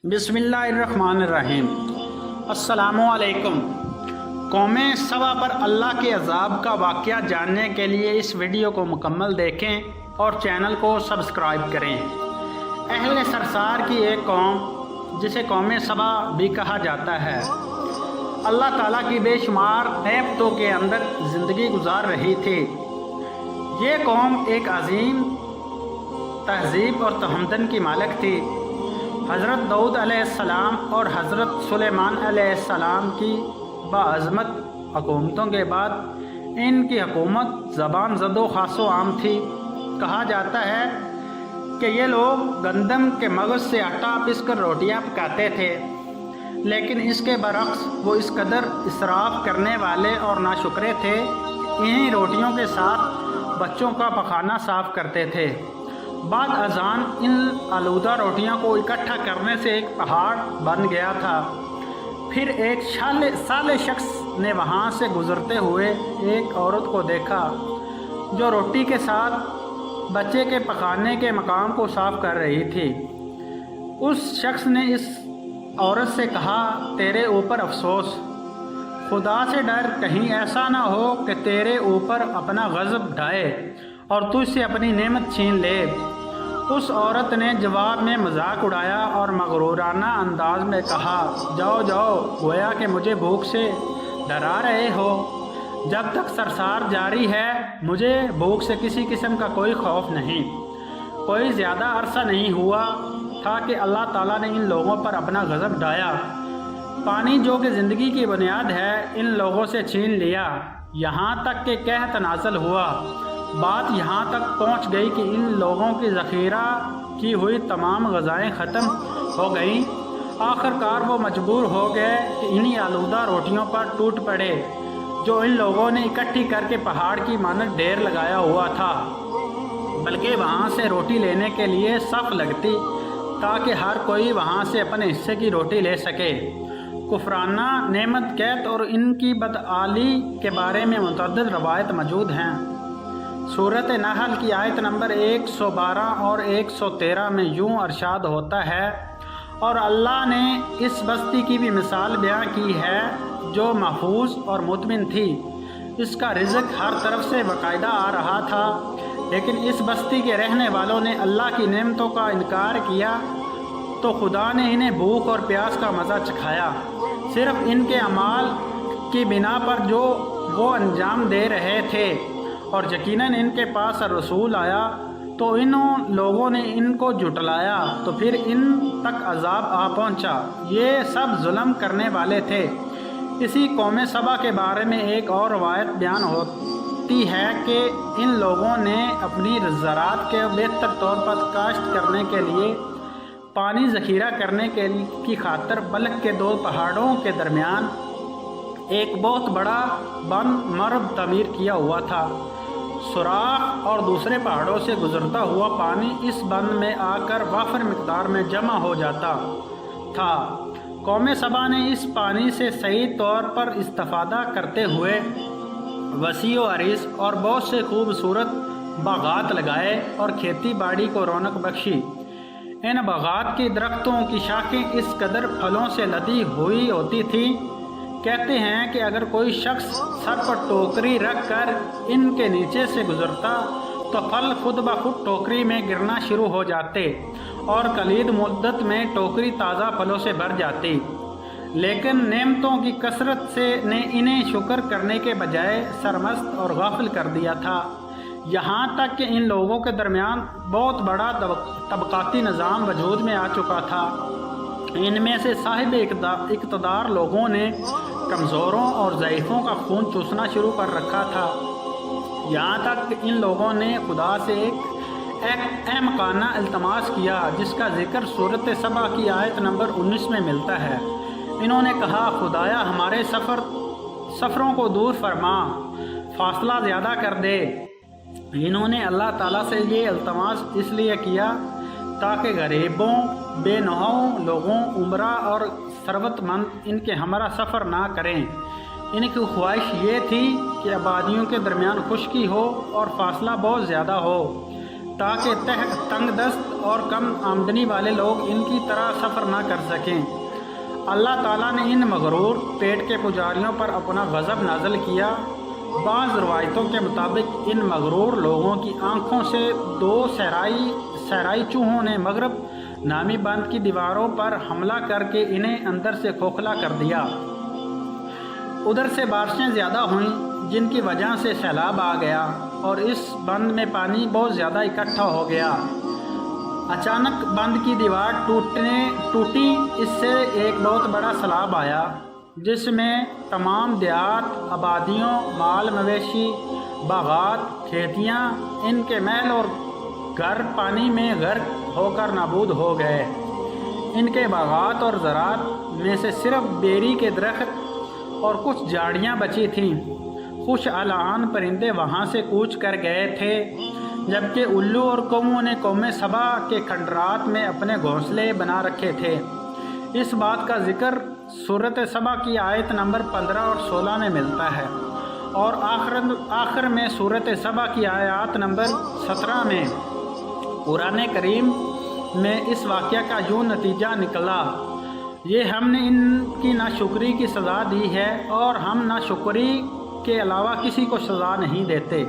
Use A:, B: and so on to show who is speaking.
A: बिस्मिल्लाहिर्रहमानिर्रहीम। अस्सलामुअलैकुम। कौम सबा पर अल्लाह के अज़ाब का वाक़या जानने के लिए इस वीडियो को मुकम्मल देखें और चैनल को सब्सक्राइब करें। अहले सरसार की एक कौम जिसे कौम सबा भी कहा जाता है, अल्लाह ताला की बेशुमार नेमतों के अंदर ज़िंदगी गुजार रही थी। ये कौम एक अजीम तहज़ीब और तमदन की मालिक थी। हज़रत दाऊद अलैहिस्सलाम और हज़रत सुलेमान अलैहिस्सलाम की बाअज़मत हुकूमतों के बाद इनकी हुकूमत ज़बान ज़दो ख़ासो आम थी। कहा जाता है कि ये लोग गंदम के मगज़ से आटा पीस कर रोटियाँ पकाते थे, लेकिन इसके बरक्स वो इस कदर इसराफ़ करने वाले और नाशुक्रे थे, इन्हीं रोटियों के साथ बच्चों का पखाना साफ़ करते थे। बाद अजान इन आलूदा रोटियों को इकट्ठा करने से एक पहाड़ बन गया था। फिर एक साले शख्स ने वहाँ से गुज़रते हुए एक औरत को देखा जो रोटी के साथ बच्चे के पकाने के मकाम को साफ़ कर रही थी। उस शख्स ने इस औरत से कहा, तेरे ऊपर अफसोस, खुदा से डर, कहीं ऐसा ना हो कि तेरे ऊपर अपना गज़ब ढाए और तुझसे अपनी नेमत छीन ले। उस औरत ने जवाब में मजाक उड़ाया और मगरूराना अंदाज में कहा, जाओ जाओ, गोया कि मुझे भूख से डरा रहे हो। जब तक सरसार जारी है मुझे भूख से किसी किस्म का कोई खौफ नहीं। कोई ज़्यादा अरसा नहीं हुआ था कि अल्लाह ताला ने इन लोगों पर अपना गज़ब ढाया। पानी जो कि ज़िंदगी की बुनियाद है इन लोगों से छीन लिया। यहाँ तक कि कहत नाज़िल हुआ। बात यहाँ तक पहुँच गई कि इन लोगों की ज़ख़ीरा की हुई तमाम ग़ज़ाएँ ख़त्म हो गईं। आखिरकार वो मजबूर हो गए कि इन्हीं आलूदा रोटियों पर टूट पड़े जो इन लोगों ने इकट्ठी करके पहाड़ की मानद ढेर लगाया हुआ था। बल्कि वहाँ से रोटी लेने के लिए सफ़ लगती ताकि हर कोई वहाँ से अपने हिस्से की रोटी ले सके। कुफराना नेमत कैद और इनकी बदआली के बारे में मुतअद्दिद रवायत मौजूद हैं। सूरत नहल की आयत नंबर 112 और 113 में यूँ अरशाद होता है, और अल्लाह ने इस बस्ती की भी मिसाल बयां की है जो महफूज और मुतमिन थी। इसका रिज़्क़ हर तरफ से बाकायदा आ रहा था, लेकिन इस बस्ती के रहने वालों ने अल्लाह की नेमतों का इनकार किया तो खुदा ने इन्हें भूख और प्यास का मज़ा चखाया। सिर्फ़ इनके अमाल की बिना पर जो वो अंजाम दे रहे थे, और यकीनन इनके पास रसूल आया तो इन लोगों ने इनको जुटलाया तो फिर इन तक अजाब आ पहुंचा। ये सब जुल्म करने वाले थे। इसी कौम सबा के बारे में एक और रवायत बयान होती है कि इन लोगों ने अपनी ज़राअत के बेहतर तौर पर काश्त करने के लिए पानी ज़ख़ीरा करने की खातर बल्क के दो पहाड़ों के दरमियान एक बहुत बड़ा बंद मरब तमीर किया हुआ था। सुराख और दूसरे पहाड़ों से गुजरता हुआ पानी इस बंद में आकर वाफर मिकदार में जमा हो जाता था। कौम सबा ने इस पानी से सही तौर पर इस्तेफ़ादा करते हुए वसी व अरीस और बहुत से खूबसूरत बागात लगाए और खेती बाड़ी को रौनक बख्शी। इन बागात की दरख्तों की शाखें इस कदर फलों से लदी हुई होती थी, कहते हैं कि अगर कोई शख्स सर पर टोकरी रख कर इनके नीचे से गुजरता तो फल खुद ब खुद टोकरी में गिरना शुरू हो जाते और कलीद मुद्दत में टोकरी ताज़ा फलों से भर जाती। लेकिन नेमतों की कसरत से ने इन्हें शुक्र करने के बजाय सरमस्त और गाफिल कर दिया था। यहाँ तक कि इन लोगों के दरमियान बहुत बड़ा तबक़ाती निज़ाम वजूद में आ चुका था। इनमें से साहिब इक़्तिदार लोगों ने कमज़ोरों और ज़ईफ़ों का खून चूसना शुरू कर रखा था। यहाँ तक कि इन लोगों ने खुदा से एक अहमकाना इल्तमास किया जिसका ज़िक्र सूरत सबा की आयत नंबर 19 में मिलता है। इन्होंने कहा, खुदाया हमारे सफ़रों को दूर फरमा, फासला ज़्यादा कर दे। इन्होंने अल्लाह ताला से ये इल्तमास इसलिए किया ताकि गरीबों, बेनहाओं लोगों, उमरा और सरवतमंद इनके हमरा सफ़र ना करें। इनकी ख्वाहिश ये थी कि आबादियों के दरमियान खुश्की हो और फासला बहुत ज़्यादा हो ताकि तंग दस्त اور کم آمدنی والے لوگ ان کی طرح سفر نہ کر سکیں۔ اللہ تعالیٰ نے ان مغرور پیٹ کے پجاریوں پر اپنا غضب نازل کیا۔ بعض روایتوں کے مطابق ان مغرور لوگوں کی آنکھوں سے 2 صحرائی چوہوں نے مغرب نامی بند کی دیواروں پر حملہ کر کے انہیں اندر سے کھوکھلا کر دیا۔ ادھر سے بارشیں زیادہ ہوئیں جن کی وجہ سے سیلاب آ گیا اور اس بند میں پانی بہت زیادہ اکٹھا ہو گیا۔ اچانک بند کی دیوار ٹوٹی، اس سے ایک بہت بڑا سیلاب آیا جس میں تمام دیہات، آبادیوں، مال مویشی، باغات، کھیتیاں، ان کے محل اور گھر پانی میں غرق ہو کر نابود ہو گئے۔ ان کے باغات اور زراعت میں سے صرف بیری کے درخت اور کچھ جھاڑیاں بچی تھیں۔ خوش الحان پرندے وہاں سے کوچ کر گئے تھے، جبکہ الو اور کووں نے قوم سبا کے کھنڈرات میں اپنے گھونسلے بنا رکھے تھے۔ اس بات کا ذکر سورۃ سبا کی آیت نمبر 15 اور 16 میں ملتا ہے، اور آخر میں سورۃ سبا کی آیات نمبر 17 میں قرآن کریم میں اس واقعہ کا یوں نتیجہ نکلا: یہ ہم نے ان کی ناشکری کی سزا دی ہے اور ہم ناشکری کے علاوہ کسی کو سزا نہیں دیتے۔